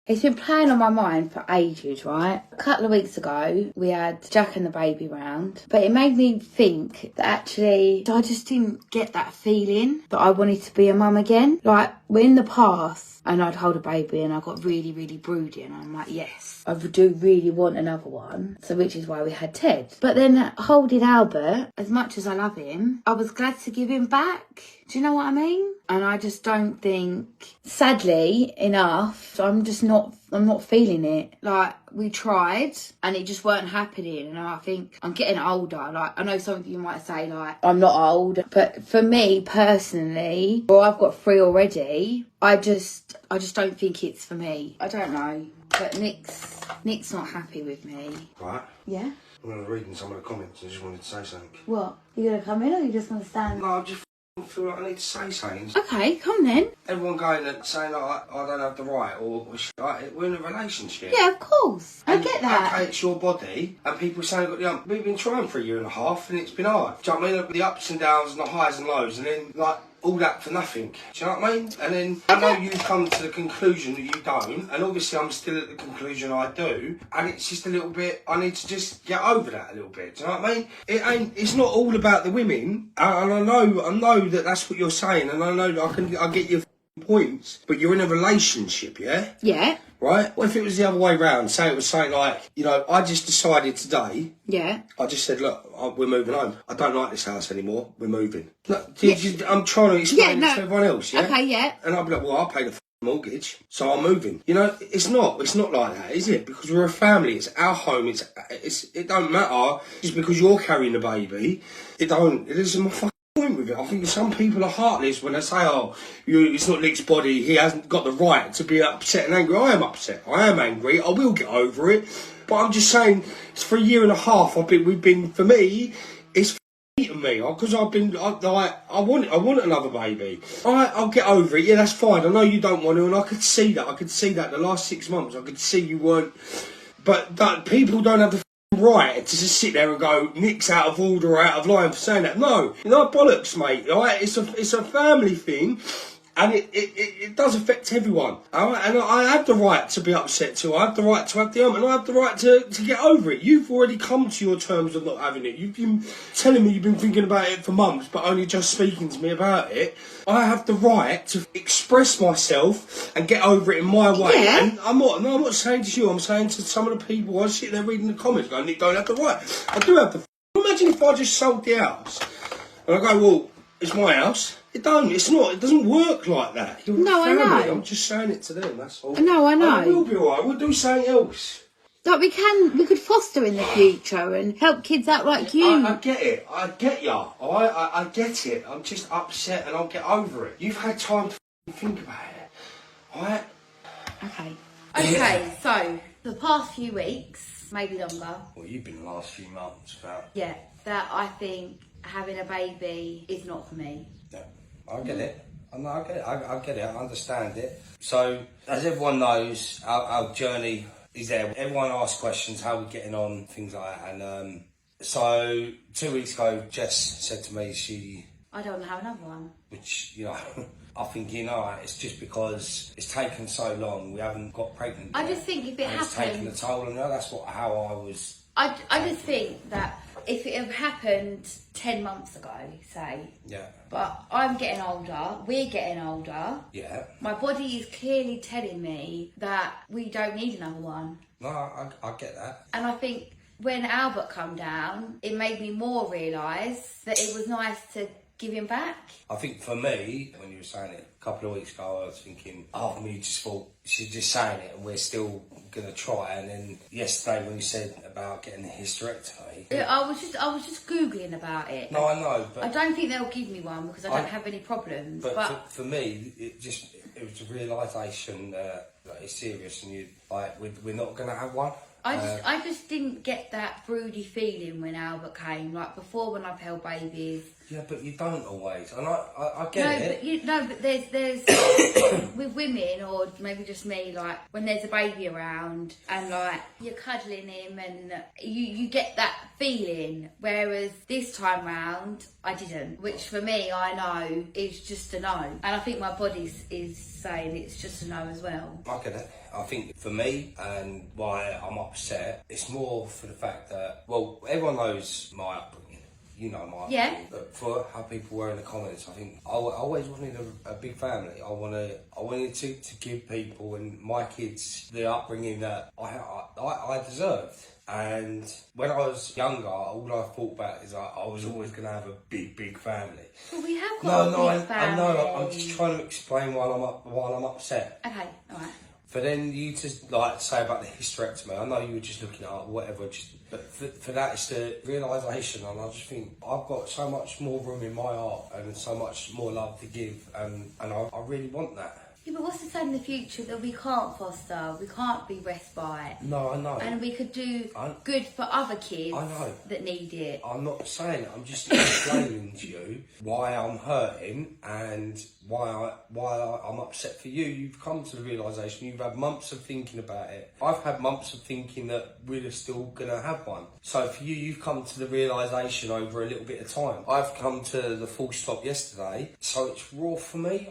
It's been playing on my mind for ages, right? A couple of weeks ago, we had Jack and the baby round, but it made me think that actually I just didn't get that feeling that I wanted to be a mum again. Like, we're in the past and I'd hold a baby and I got really, really broody and I'm like, yes, I do really want another one. So which is why we had Ted. But then holding Albert, as much as I love him, I was glad to give him back. Do you know what I mean? And I just don't think, sadly enough, I'm not feeling it. Like, we tried and it just weren't happening. And I think I'm getting older. Like, I know some of you might say, like, I'm not old. But for me, personally, well, I've got 3 already. I just don't think it's for me. I don't know. But Nick's not happy with me. Right. Yeah? I'm going to read in some of the comments. I just wanted to say something. What? You going to come in or you just want to stand? No, I just feel like I need to say something. Okay, come then. Everyone going and saying like, I don't have the right or like, we're in a relationship. Yeah, of course. I get that. Okay, it's your body, and people saying we've been trying for a year and a half, and it's been hard. Do you know what I mean? The ups and downs and the highs and lows, and then like all that for nothing. Do you know what I mean? And then I know you've come to the conclusion that you don't, and obviously I'm still at the conclusion I do, and it's just a little bit. I need to just get over that a little bit. Do you know what I mean? It's not all about the women, and I know that that's what you're saying, and I know I get your points, but you're in a relationship, yeah? Yeah. Right? What if it was the other way round? Say it was something like, I just decided today. Yeah. I just said, look, we're moving home. I don't like this house anymore. We're moving. Look, Yeah. I'm trying to explain this to everyone else, yeah? Okay, yeah. And I'll be like, well, I'll pay the mortgage, so I'm moving. It's not like that, is it? Because we're a family. It's our home. It don't matter just because you're carrying a baby. It isn't my fucking point with it. I think some people are heartless when they say, it's not Nick's body, he hasn't got the right to be upset and angry. I am upset, I am angry, I will get over it, but I'm just saying, it's for a year and a half for me, it's eaten me, because I want another baby. I'll get over it, yeah, that's fine, I know you don't want to, and I could see that the last 6 months, I could see you weren't, but that people don't have the right to just sit there and go, Nick's out of order or out of line for saying that. No, bollocks, mate. Right? It's a family thing, and it does affect everyone. Right? And I have the right to be upset too. I have the right to have the and I have the right to get over it. You've already come to your terms of not having it. You've been telling me you've been thinking about it for months, but only just speaking to me about it. I have the right to express myself and get over it in my way. Yeah. And I'm not saying to you, I'm saying to some of the people I sit there reading the comments going, Nick don't have the right. I do have the Imagine if I just sold the house and I go, well, it's my house. It doesn't work like that. You're No, family. I know. I'm just saying it to them, that's all. No, I know. And we'll be alright, we'll do something else. Like, we could foster in the future and help kids out like you. I get it. I get ya. I get it. I'm just upset and I'll get over it. You've had time to think about it. Alright? Okay, so the past few weeks, maybe longer. Well, you've been the last few months about... Yeah, that I think having a baby is not for me. Yeah, I get it. I get it. I get it. I understand it. So, as everyone knows, our journey is there. Everyone asks questions, how we're getting on, things like that. And so 2 weeks ago, Jess said to me I don't want to have another one. Which, I think, it's just because it's taken so long, we haven't got pregnant yet. I just think if it happened... It's taken a toll on her, that's how I was... I just think that if it had happened 10 months ago, say... Yeah. But I'm getting older, we're getting older. Yeah. My body is clearly telling me that we don't need another one. No, I get that. And I think when Albert come down, it made me more realise that it was nice to give him back. I think for me, when you were saying it a couple of weeks ago, I was thinking, me just thought, she's just saying it and we're still going to try. And then yesterday when you said about getting a hysterectomy... Yeah, I was just Googling about it. No, I know, but... I don't think they'll give me one because I don't have any problems. But for me, it was a realisation that it's serious and we're not going to have one. I just didn't get that broody feeling when Albert came. Like before when I've held babies, Yeah, but you don't always, and I get it. But there's with women, or maybe just me, like when there's a baby around and like you're cuddling him and you get that feeling, whereas this time round I didn't, which for me I know is just a no, and I think my body is saying it's just a no as well. I get it. I think for me, and why I'm upset, it's more for the fact that, well, everyone knows my upbringing. You know my upbringing. But for how people were in the comments, I think I always wanted a big family. I wanted to give people and my kids the upbringing that I deserved. And when I was younger, all I thought about is I was always going to have a big family. Well, we have got a big family. I know. I'm just trying to explain why I'm upset. Okay, all right. For then you to like say about the hysterectomy, I know you were just looking at it, whatever, but for that it's the realisation, and I just think I've got so much more room in my heart and so much more love to give, and I really want that. Yeah, but what's to say in the future that we can't foster, we can't be respite? No, I know. And we could do good for other kids that need it. I'm not saying it, I'm just explaining to you why I'm hurting and why I'm upset for you. You've come to the realisation, you've had months of thinking about it. I've had months of thinking that we're still going to have one. So for you, you've come to the realisation over a little bit of time. I've come to the full stop yesterday, so it's raw for me.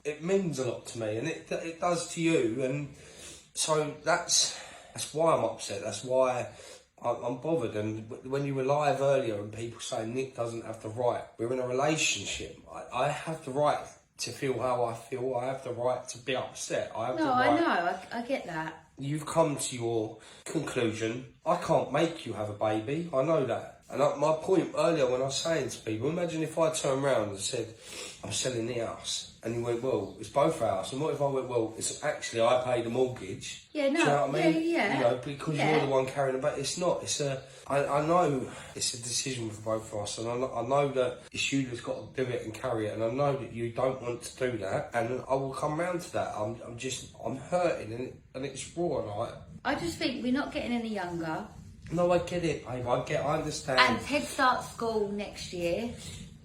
It means a lot to me, and it does to you, and so that's why I'm upset. That's why I'm bothered. And when you were live earlier, and people say Nick doesn't have the right, we're in a relationship. I have the right to feel how I feel. I have the right to be upset. I know. I get that. You've come to your conclusion. I can't make you have a baby. I know that. And my point earlier when I was saying to people, imagine if I turned around and said, I'm selling the house. And you went, well, it's both ours. And what if I went, well, it's actually I paid the mortgage. Yeah, no. Do you know what I mean? Yeah. You know, because you're the one carrying the baby. It's not. I know it's a decision for both of us. And I know that it's you that's got to do it and carry it. And I know that you don't want to do that. And I will come round to that. I'm hurting and it's raw. And I just think we're not getting any younger. No, I get it, babe. I understand. And Ted starts school next year,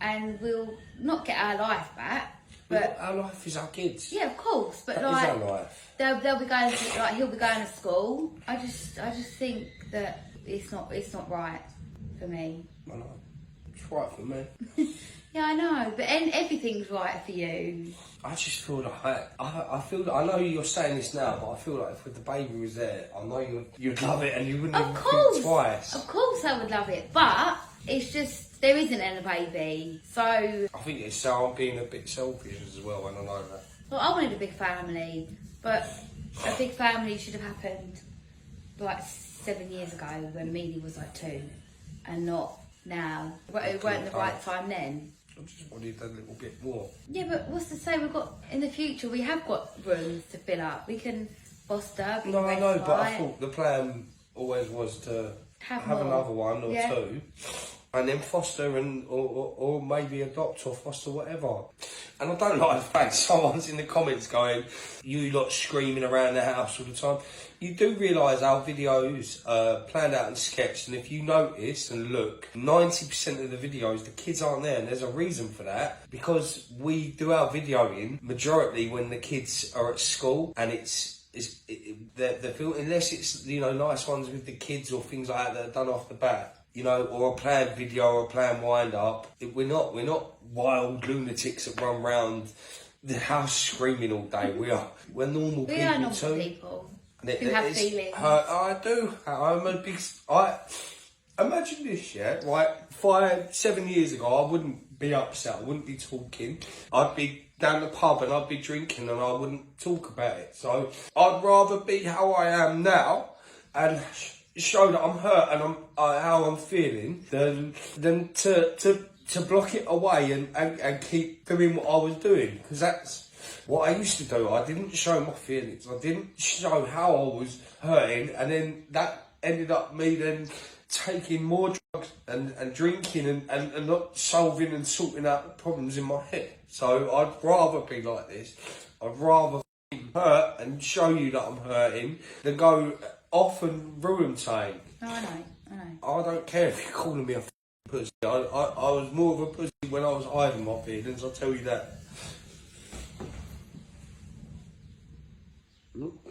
and we'll not get our life back. But our life is our kids. Yeah, of course. But that like, is our life. They'll be going to, like, he'll be going to school. I just think that it's not right for me. I know. It's right for me. Yeah, I know. But everything's right for you. I just feel like I feel that I know you're saying this now, but I feel like if the baby was there, I know you'd love it and you wouldn't even think twice. Of course, I would love it, but it's just there isn't any baby, so I think it's so I'm being a bit selfish as well, and I know that. Well, I wanted a big family, but a big family should have happened like 7 years ago when Mealy was like 2, and not now. It weren't the right time then. I just wanted a little bit more. Yeah, but what's to say in the future we have got rooms to fill up. We can foster. No, I know, but I thought the plan always was to have another one or two, and then foster or maybe adopt or foster, whatever. And I don't like the fact someone's in the comments going, you lot screaming around the house all the time. You do realise our videos are planned out and sketched, and if you notice and look, 90% of the videos, the kids aren't there, and there's a reason for that, because we do our videoing majority when the kids are at school, and they're filming, unless it's, you know, nice ones with the kids or things like that are done off the bat, you know, or a planned video or a planned wind up. We're not wild lunatics that run round the house screaming all day. We're normal people too. We are normal people. Who have feelings. I do. I'm a big. Imagine this, yeah. Like 5-7 years ago, I wouldn't be upset. I wouldn't be talking. I'd be down the pub and I'd be drinking and I wouldn't talk about it. So I'd rather be how I am now and show that I'm hurt and how I'm feeling than to block it away and keep doing what I was doing, because that's what I used to do. I didn't show my feelings. I didn't show how I was hurting, and then that ended up me then taking more drugs and drinking and not solving and sorting out the problems in my head. So I'd rather be like this. I'd rather hurt and show you that I'm hurting than go off and ruin something. No, I know. I don't care if you're calling me a pussy. I was more of a pussy when I was hiding my feelings, I'll tell you that. Look.